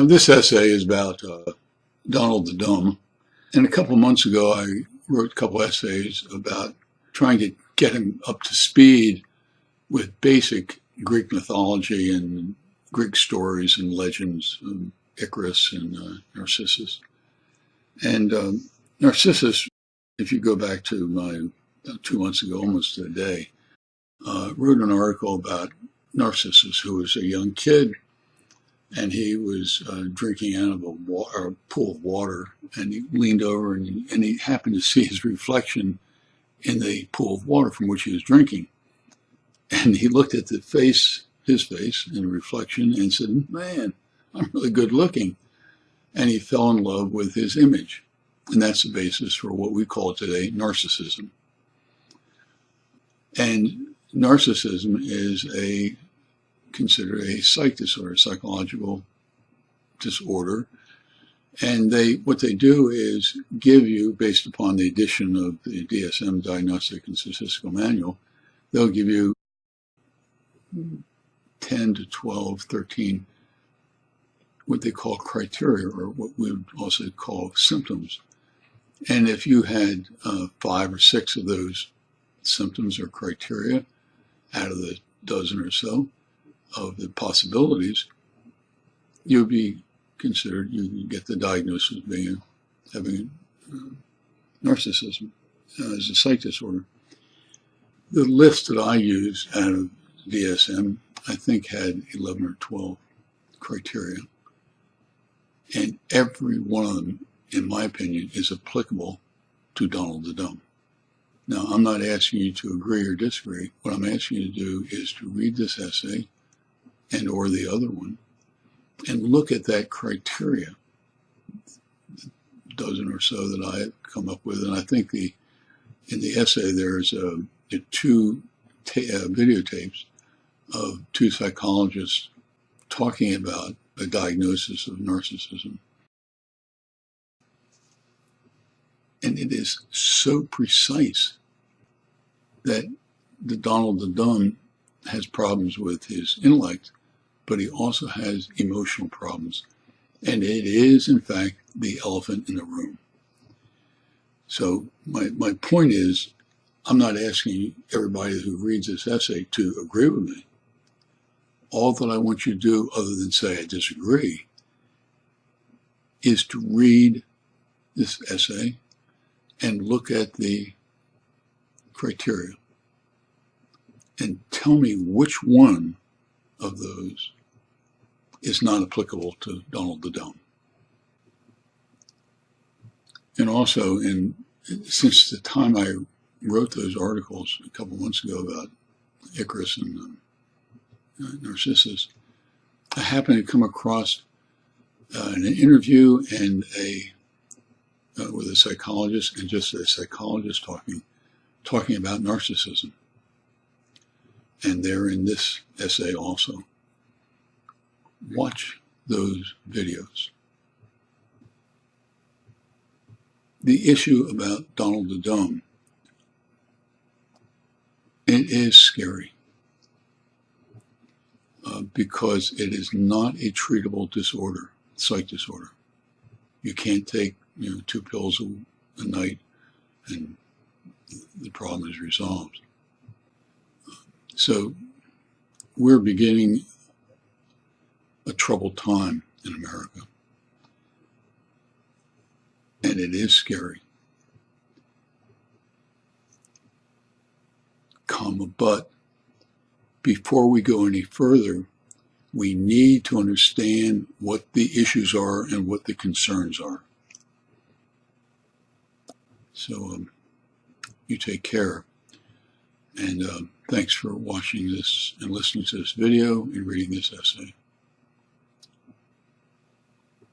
This essay is about Donald the Dumb. And a couple months ago, I wrote a couple essays about trying to get him up to speed with basic Greek mythology and Greek stories and legends, Icarus and Narcissus. And Narcissus, if you go back to my 2 months ago, almost to the day, wrote an article about Narcissus, who was a young kid, and he was drinking out of a pool of water, and he leaned over and he happened to see his reflection in the pool of water from which he was drinking. And he looked at his face in the reflection and said, "Man, I'm really good looking." And he fell in love with his image. And that's the basis for what we call today narcissism. And narcissism is considered a psych disorder, psychological disorder. And what they do is give you, based upon the edition of the DSM, Diagnostic and Statistical Manual, they'll give you 10 to 12, 13, what they call criteria, or what we would also call symptoms. And if you had 5 or 6 of those symptoms or criteria out of the dozen or so of the possibilities, you'd be considered, you get the diagnosis of having narcissism as a psych disorder. The list that I used out of DSM, I think, had 11 or 12 criteria. And every one of them, in my opinion, is applicable to Donald the Dumb. Now, I'm not asking you to agree or disagree. What I'm asking you to do is to read this essay and or the other one and look at that criteria, the dozen or so that I have come up with. And I think in the essay there's 2 videotapes of 2 psychologists talking about a diagnosis of narcissism. And it is so precise that the Donald the Dumb has problems with his intellect, but he also has emotional problems. And it is, in fact, the elephant in the room. So my point is, I'm not asking everybody who reads this essay to agree with me. All that I want you to do, other than say I disagree, is to read this essay and look at the criteria and tell me which one of those is not applicable to Donald the Dumb. And also, since the time I wrote those articles a couple months ago about Icarus and Narcissus, I happened to come across an interview and with a psychologist, and just a psychologist talking about narcissism. And they're in this essay also. Watch those videos. The issue about Donald the Dumb, it is scary because it is not a treatable disorder, psych disorder. You can't take 2 pills a night and the problem is resolved. So we're beginning a troubled time in America. And it is scary. But before we go any further, we need to understand what the issues are and what the concerns are. So you take care. And thanks for watching this and listening to this video and reading this essay.